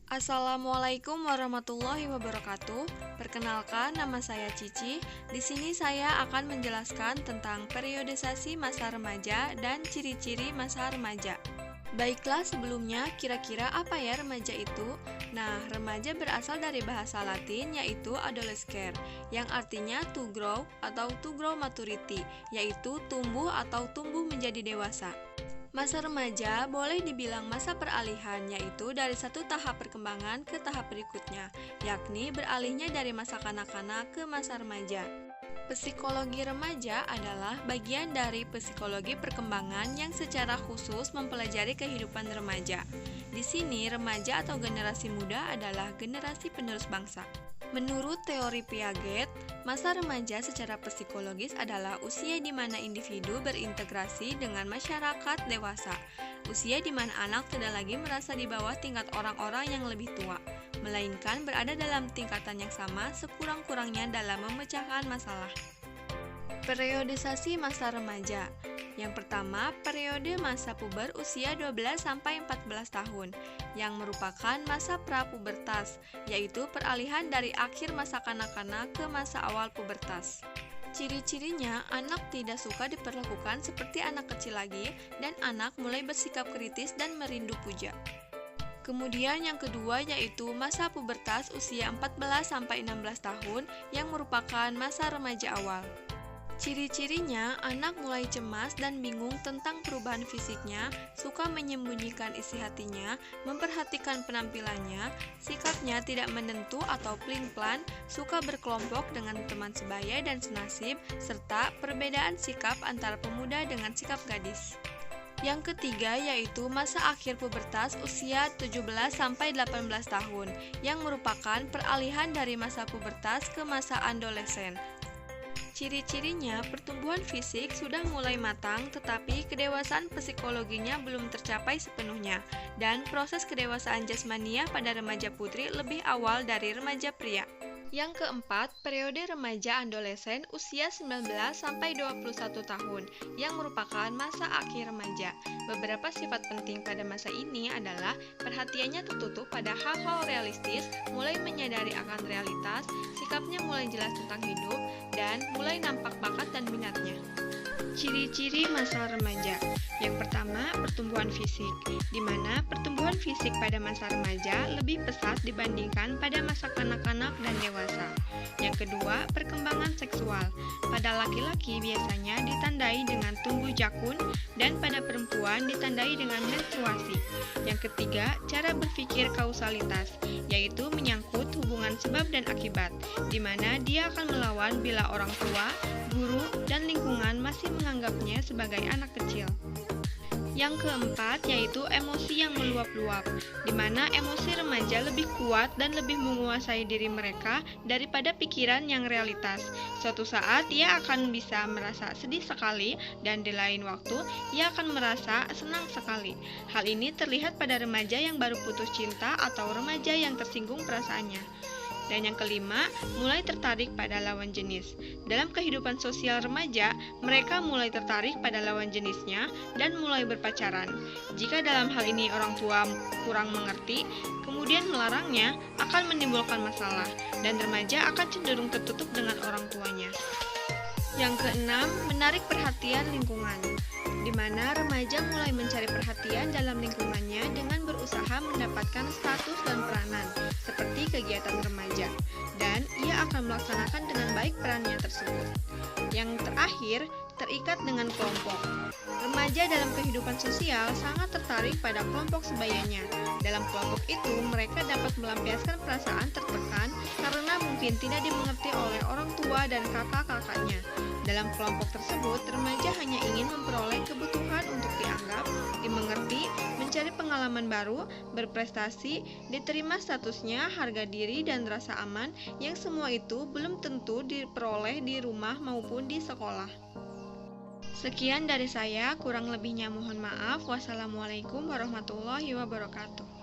Assalamualaikum warahmatullahi wabarakatuh. Perkenalkan, nama saya Cici. Di sini saya akan menjelaskan tentang periodisasi masa remaja dan ciri-ciri masa remaja. Baiklah, sebelumnya kira-kira apa ya remaja itu? Nah, remaja berasal dari bahasa Latin yaitu adolescer, yang artinya to grow atau to grow maturity, yaitu tumbuh atau tumbuh menjadi dewasa. Masa remaja boleh dibilang masa peralihan, yaitu dari satu tahap perkembangan ke tahap berikutnya, yakni beralihnya dari masa kanak-kanak ke masa remaja. Psikologi remaja adalah bagian dari psikologi perkembangan yang secara khusus mempelajari kehidupan remaja. Di sini, remaja atau generasi muda adalah generasi penerus bangsa. Menurut teori Piaget, masa remaja secara psikologis adalah usia di mana individu berintegrasi dengan masyarakat dewasa, usia di mana anak tidak lagi merasa di bawah tingkat orang-orang yang lebih tua, melainkan berada dalam tingkatan yang sama sekurang-kurangnya dalam memecahkan masalah. Periodisasi masa remaja. Yang pertama, periode masa puber usia 12-14 tahun, yang merupakan masa prapubertas, yaitu peralihan dari akhir masa kanak-kanak ke masa awal pubertas. Ciri-cirinya, anak tidak suka diperlakukan seperti anak kecil lagi, dan anak mulai bersikap kritis dan merindu puja. Kemudian yang kedua yaitu masa pubertas usia 14-16 tahun, yang merupakan masa remaja awal. Ciri-cirinya, anak mulai cemas dan bingung tentang perubahan fisiknya, suka menyembunyikan isi hatinya, memperhatikan penampilannya, sikapnya tidak menentu atau plin-plan, suka berkelompok dengan teman sebaya dan senasib, serta perbedaan sikap antara pemuda dengan sikap gadis. Yang ketiga yaitu masa akhir pubertas usia 17-18 tahun, yang merupakan peralihan dari masa pubertas ke masa adolesen. Ciri-cirinya, pertumbuhan fisik sudah mulai matang, tetapi kedewasaan psikologinya belum tercapai sepenuhnya, dan proses kedewasaan jasmania pada remaja putri lebih awal dari remaja pria. Yang keempat, periode remaja adolesen usia 19-21 tahun, yang merupakan masa akhir remaja. Beberapa sifat penting pada masa ini adalah perhatiannya tertutup pada hal-hal realistis, mulai menyadari akan realitas, sikapnya mulai jelas tentang hidup, dan mulai nampak bakat dan minatnya. Ciri-ciri masa remaja. Yang pertama, pertumbuhan fisik, di mana pertumbuhan fisik pada masa remaja lebih pesat dibandingkan pada masa kanak-kanak dan dewasa. Yang kedua, perkembangan seksual. Pada laki-laki biasanya ditandai dengan tumbuh jakun dan pada perempuan ditandai dengan menstruasi. Yang ketiga, cara berpikir kausalitas, yaitu menyangkut hubungan sebab dan akibat, di mana dia akan melawan bila orang tua, guru, dan lingkungan masih menganggapnya sebagai anak kecil. Yang keempat yaitu emosi yang meluap-luap, di mana emosi remaja lebih kuat dan lebih menguasai diri mereka daripada pikiran yang realitas. Suatu saat ia akan bisa merasa sedih sekali dan di lain waktu ia akan merasa senang sekali. Hal ini terlihat pada remaja yang baru putus cinta atau remaja yang tersinggung perasaannya. Dan yang kelima, mulai tertarik pada lawan jenis. Dalam kehidupan sosial remaja, mereka mulai tertarik pada lawan jenisnya dan mulai berpacaran. Jika dalam hal ini orang tua kurang mengerti, kemudian melarangnya akan menimbulkan masalah, dan remaja akan cenderung tertutup dengan orang tuanya. Yang keenam, menarik perhatian lingkungan, di mana remaja mulai mencari perhatian dalam lingkungannya dengan berusaha mendapatkan status dan peranan, seperti kegiatan remaja, dan ia akan melaksanakan dengan baik perannya tersebut. Yang terakhir, terikat dengan kelompok. Remaja dalam kehidupan sosial sangat tertarik pada kelompok sebayanya. Dalam kelompok itu, mereka dapat melampiaskan perasaan tertekan karena mungkin tidak dimengerti oleh orang tua dan kakak-kakaknya. Dalam kelompok tersebut, remaja hanya ingin memperoleh kebutuhan untuk dianggap, dimengerti, mencari pengalaman baru, berprestasi, diterima statusnya, harga diri, dan rasa aman, yang semua itu belum tentu diperoleh di rumah maupun di sekolah. Sekian dari saya, kurang lebihnya mohon maaf. Wassalamualaikum warahmatullahi wabarakatuh.